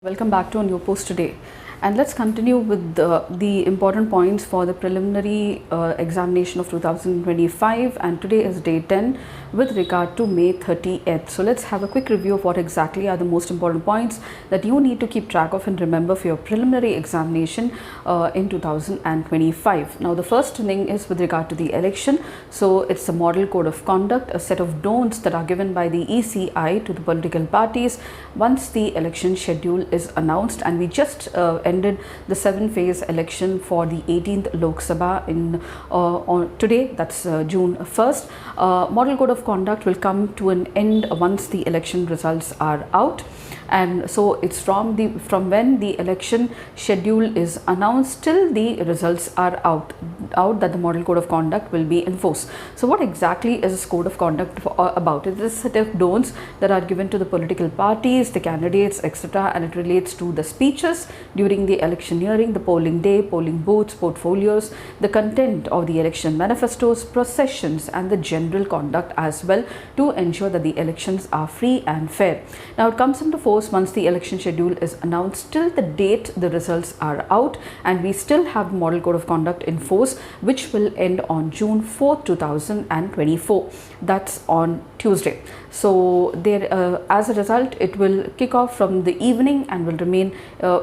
Welcome back to a new post today, and let's continue with the important points for the preliminary examination of 2025, and today is day 10 with regard to May 30th. So let's have a quick review of what exactly are the most important points that you need to keep track of and remember for your preliminary examination in 2025. Now the first thing is with regard to the election. So it's the model code of conduct, a set of don'ts that are given by the ECI to the political parties once the election schedule is announced. And we just ended the 7-phase election for the 18th Lok Sabha on today, that's June 1st. Model code of conduct will come to an end once the election results are out, and so it's from when the election schedule is announced till the results are out that the model code of conduct will be enforced. So what exactly is this code of conduct about? It is a set of don'ts that are given to the political parties, the candidates, etc., and it relates to the speeches during the electioneering, the polling day, polling booths, portfolios, the content of the election manifestos, processions, and the general conduct as well, to ensure that the elections are free and fair. Now it comes into force once the election schedule is announced till the date the results are out, and we still have the model code of conduct in force, which will end on June 4th, 2024. That's on Tuesday. So there, as a result, it will kick off from the evening and will remain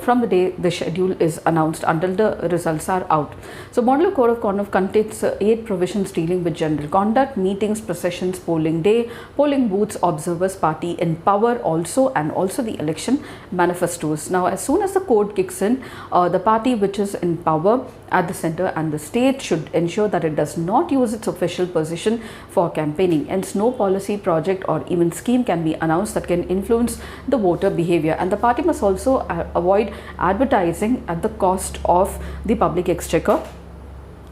from the day the schedule is announced until the results are out. So model code of conduct contains 8 provisions dealing with general conduct, meetings, processions, polling day, polling booths, observers, party in power also, and also the election manifestos. Now as soon as the code kicks in, the party which is in power at the center and the state should ensure that it does not use its official position for campaigning. Hence no policy, project or even scheme can be announced that can influence the voter behavior, and the party must also avoid advertising at the cost of the public exchequer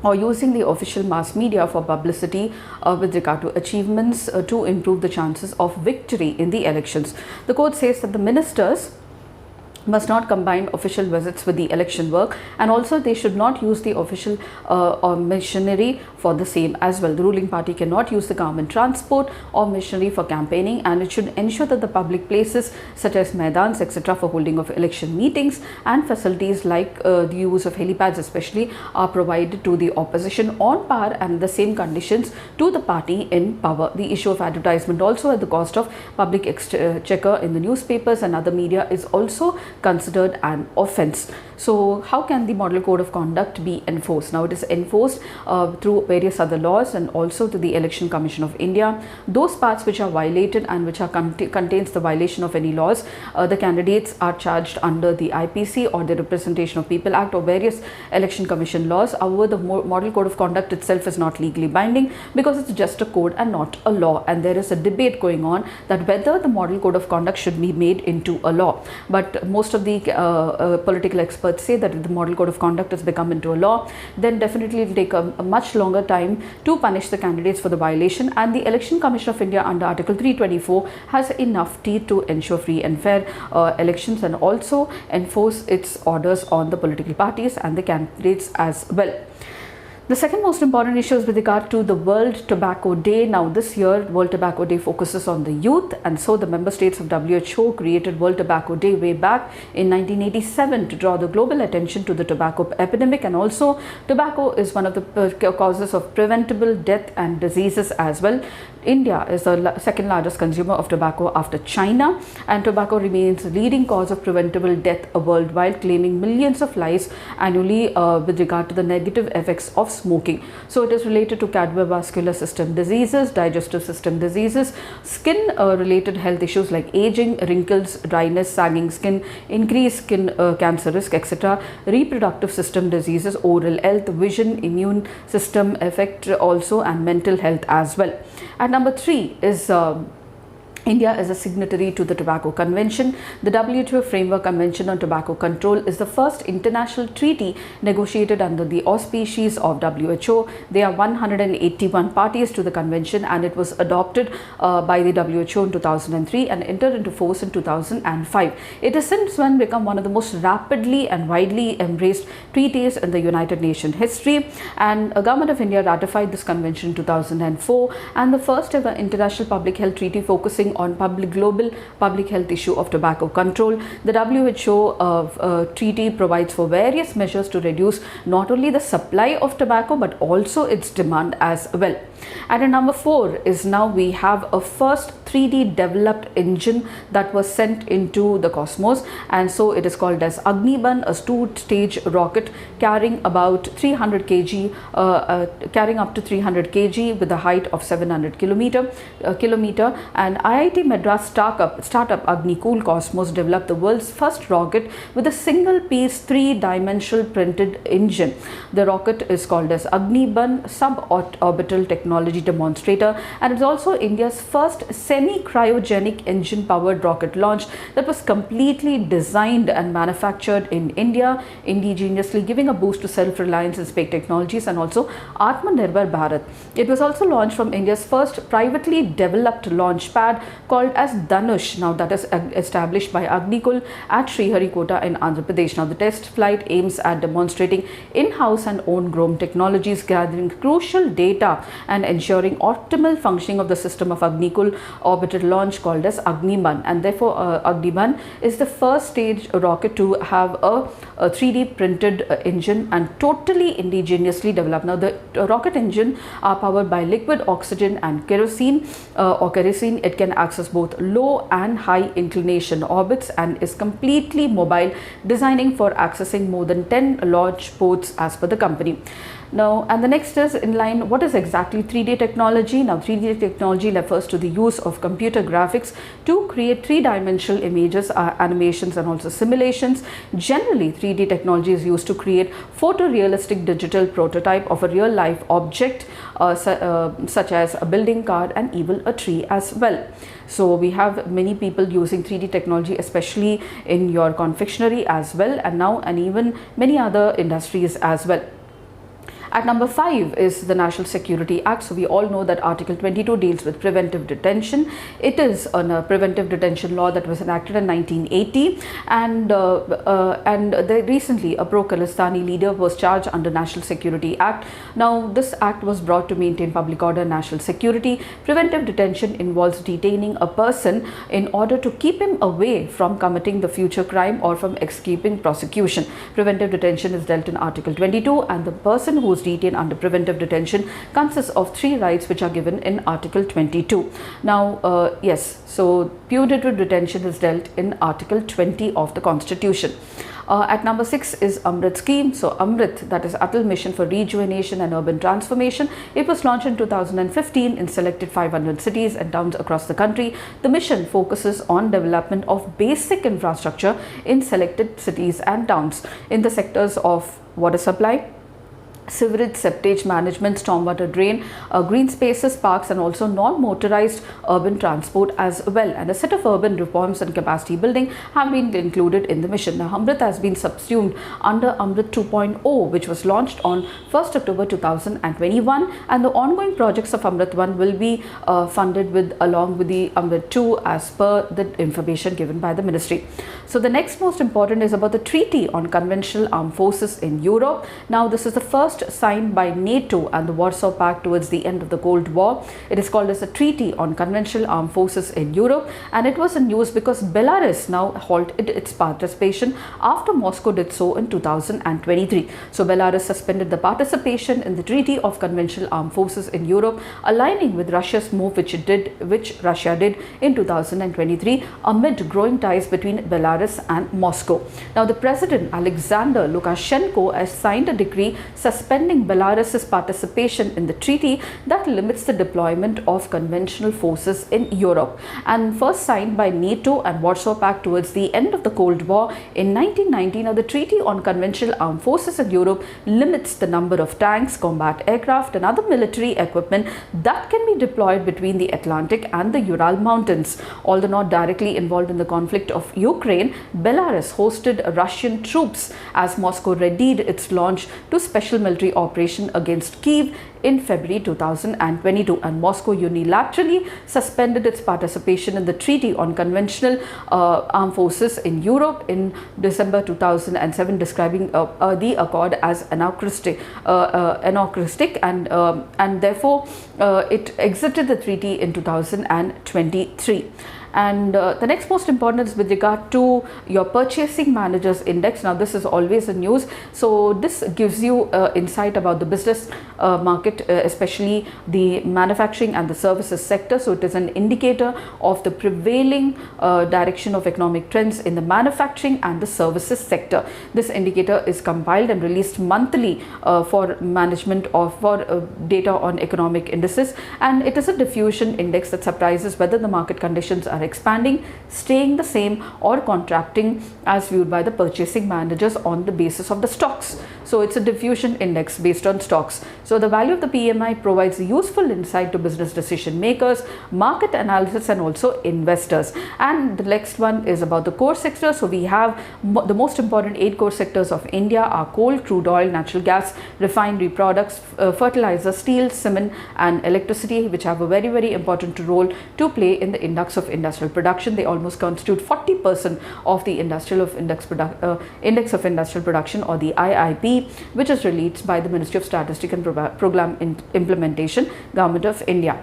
or using the official mass media for publicity with regard to achievements to improve the chances of victory in the elections. The code says that the ministers must not combine official visits with the election work, and also they should not use the official or machinery for the same as well. The ruling party cannot use the government transport or machinery for campaigning, and it should ensure that the public places such as maidans, etc., for holding of election meetings and facilities like the use of helipads especially are provided to the opposition on par and the same conditions to the party in power. The issue of advertisement also at the cost of public exchequer in the newspapers and other media is also considered an offence. So how can the model code of conduct be enforced? Now it is enforced through various other laws and also to the Election Commission of India. Those parts which are violated and which are contains the violation of any laws, the candidates are charged under the IPC or the Representation of People Act or various Election Commission laws. However, the model code of conduct itself is not legally binding because it's just a code and not a law, and there is a debate going on that whether the model code of conduct should be made into a law. But most of the political experts say that if the model code of conduct has become into a law, then definitely it will take a much longer time to punish the candidates for the violation, and the Election Commission of India under Article 324 has enough teeth to ensure free and fair elections and also enforce its orders on the political parties and the candidates as well. The second most important issue is with regard to the World Tobacco Day. Now this year World Tobacco Day focuses on the youth, and so the member states of WHO created World Tobacco Day way back in 1987 to draw the global attention to the tobacco epidemic, and also tobacco is one of the causes of preventable death and diseases as well. India is the second largest consumer of tobacco after China, and tobacco remains the leading cause of preventable death worldwide, claiming millions of lives annually with regard to the negative effects of smoking. So it is related to cardiovascular system diseases, digestive system diseases, skin related health issues like aging, wrinkles, dryness, sagging skin, increased skin cancer risk, etc., reproductive system diseases, oral health, vision, immune system effect also, and mental health as well. And number 3 is India is a signatory to the Tobacco Convention. The WTO Framework Convention on Tobacco Control is the first international treaty negotiated under the auspices of WHO. There are 181 parties to the convention, and it was adopted by the WHO in 2003 and entered into force in 2005. It has since then become one of the most rapidly and widely embraced treaties in the United Nations history, and the Government of India ratified this convention in 2004, and the first ever international public health treaty focusing focusing on global public health issue of tobacco control. The WHO treaty provides for various measures to reduce not only the supply of tobacco but also its demand as well. And at number 4 is now we have a first 3D developed engine that was sent into the cosmos, and so it is called as Agniban, a 2-stage rocket carrying about 300 kg, carrying up to 300 kg with a height of 700 kilometer. And IIT Madras startup Agnikul Cosmos developed the world's first rocket with a single-piece 3-dimensional printed engine. The rocket is called as Agniban suborbital technology demonstrator, and it's also India's first semi-cryogenic engine-powered rocket launch that was completely designed and manufactured in India indigenously, giving a boost to self-reliance in space technologies and also Atmanirbhar Bharat. It was also launched from India's first privately developed launch pad called as Dhanush. Now that is established by Agnikul at Sriharikota in Andhra Pradesh. Now the test flight aims at demonstrating in-house and own-grown technologies, gathering crucial data and ensuring optimal functioning of the system of Agnikul orbital launch called as Agniban. And therefore Agniban is the first stage rocket to have a 3D printed engine and totally indigenously developed. Now the rocket engine are powered by liquid oxygen and kerosene kerosene. It can access both low and high inclination orbits and is completely mobile, designing for accessing more than 10 launch ports as per the company. Now, and the next is in line, what is exactly 3D technology? Now 3D technology refers to the use of computer graphics to create 3-dimensional images, animations and also simulations. Generally 3D technology is used to create photorealistic digital prototype of a real life object such as a building, car and even a tree as well. So we have many people using 3D technology, especially in your confectionery as well, and even many other industries as well. At number 5 is the National Security Act. So we all know that Article 22 deals with preventive detention. It is a preventive detention law that was enacted in 1980, and recently a pro-Khalistani leader was charged under National Security Act. Now this act was brought to maintain public order and national security. Preventive detention involves detaining a person in order to keep him away from committing the future crime or from escaping prosecution. Preventive detention is dealt in Article 22, and the person who is detained under preventive detention consists of 3 rights which are given in Article 22. Now, yes, so punitive detention is dealt in Article 20 of the Constitution. At number 6 is Amrit scheme. So Amrit, that is Atal Mission for Rejuvenation and Urban Transformation. It was launched in 2015 in selected 500 cities and towns across the country. The mission focuses on development of basic infrastructure in selected cities and towns in the sectors of water supply, sewerage, septage management, stormwater drain, green spaces, parks and also non-motorized urban transport as well. And a set of urban reforms and capacity building have been included in the mission. Now Amrit has been subsumed under Amrit 2.0, which was launched on 1st October 2021, and the ongoing projects of Amrit 1 will be funded along with the Amrit 2 as per the information given by the ministry. So the next most important is about the Treaty on Conventional Armed Forces in Europe. Now this is the first signed by NATO and the Warsaw Pact towards the end of the Cold War. It is called as a Treaty on Conventional Armed Forces in Europe, and it was in use because Belarus now halted its participation after Moscow did so in 2023. So Belarus suspended the participation in the Treaty of Conventional Armed Forces in Europe, aligning with Russia's move which Russia did in 2023 amid growing ties between Belarus and Moscow. Now the President Alexander Lukashenko has signed a decree suspending Belarus's participation in the treaty that limits the deployment of conventional forces in Europe, and first signed by NATO and Warsaw Pact towards the end of the Cold War in 1990. Now the Treaty on Conventional Armed Forces in Europe limits the number of tanks, combat aircraft and other military equipment that can be deployed between the Atlantic and the Ural Mountains. Although not directly involved in the conflict of Ukraine, Belarus hosted Russian troops as Moscow readied its launch to special military operation against Kyiv in February 2022, and Moscow unilaterally suspended its participation in the Treaty on Conventional Armed Forces in Europe in December 2007, describing the accord as anachronistic, and therefore it exited the treaty in 2023. And the next most important is with regard to your purchasing managers index. Now this is always a news, so this gives you insight about the business market, especially the manufacturing and the services sector. So it is an indicator of the prevailing direction of economic trends in the manufacturing and the services sector. This indicator is compiled and released monthly for management of data on economic indices, and it is a diffusion index that summarizes whether the market conditions are expanding, staying the same, or contracting as viewed by the purchasing managers on the basis of the stocks. So it's a diffusion index based on stocks. So the value of the PMI provides useful insight to business decision makers, market analysis, and also investors. And the next one is about the core sectors. So we have the most important 8 core sectors of India are coal, crude oil, natural gas, refinery products, fertilizer, steel, cement, and electricity, which have a very, very important role to play in the index of industrial production. They almost constitute 40% of the index of industrial production, or the IIP, which is released by the Ministry of Statistics and Program Implementation, Government of India.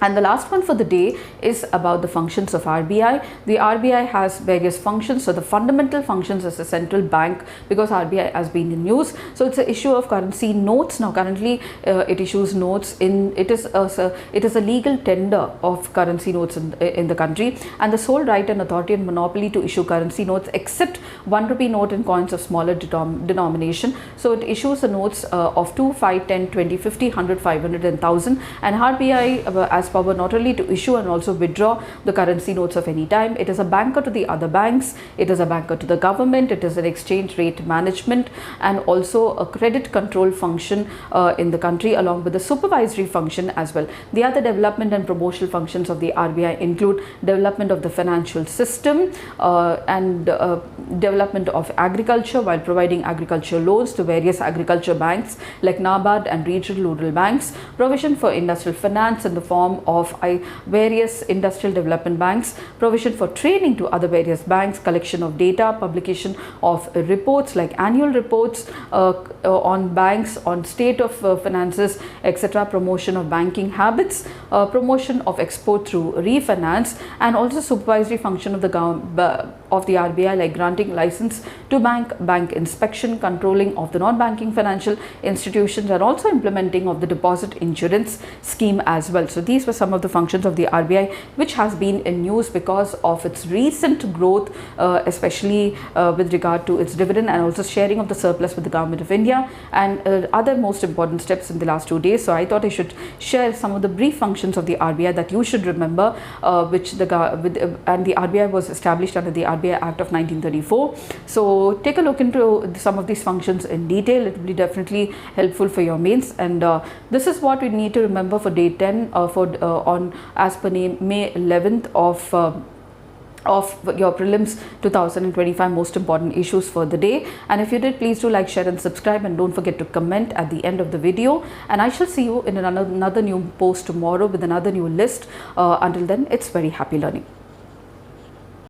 And the last one for the day is about the functions of RBI. The RBI has various functions. So the fundamental functions as a central bank, because RBI has been in news. So it's an issue of currency notes. Now currently it issues notes in, it is a legal tender of currency notes in the country, and the sole right and authority and monopoly to issue currency notes except 1 rupee note and coins of smaller denomination. So it issues the notes of 2, 5, 10, 20, 50, 100, 500 and 1000, and RBI has power not only to issue and also withdraw the currency notes of any time. It is a banker to the other banks, it is a banker to the government, it is an exchange rate management, and also a credit control function in the country, along with the supervisory function as well. The other development and promotional functions of the RBI include development of the financial system and development of agriculture, while providing agriculture loans to various agriculture banks like NABARD and regional rural banks, provision for industrial finance in the form of various industrial development banks, provision for training to other various banks, collection of data, publication of reports like annual reports on banks, on state of finances, etc., promotion of banking habits, promotion of export through refinance, and also supervisory function of the RBI, like granting license to bank inspection, controlling of the non-banking financial institutions, and also implementing of the deposit insurance scheme as well. So these were some of the functions of the RBI, which has been in news because of its recent growth, especially with regard to its dividend and also sharing of the surplus with the Government of India, and other most important steps in the last 2 days. So I thought I should share some of the brief functions of the RBI that you should remember, and the RBI was established under the RBI Act of 1934. So take a look into some of these functions in detail. It will be definitely helpful for your mains, and this is what we need to remember for day 10 on as per name May 11th of your prelims 2025 most important issues for the day. And if you did, please do like, share and subscribe, and don't forget to comment at the end of the video, and I shall see you in another new post tomorrow with another new list. Until then, it's very happy learning.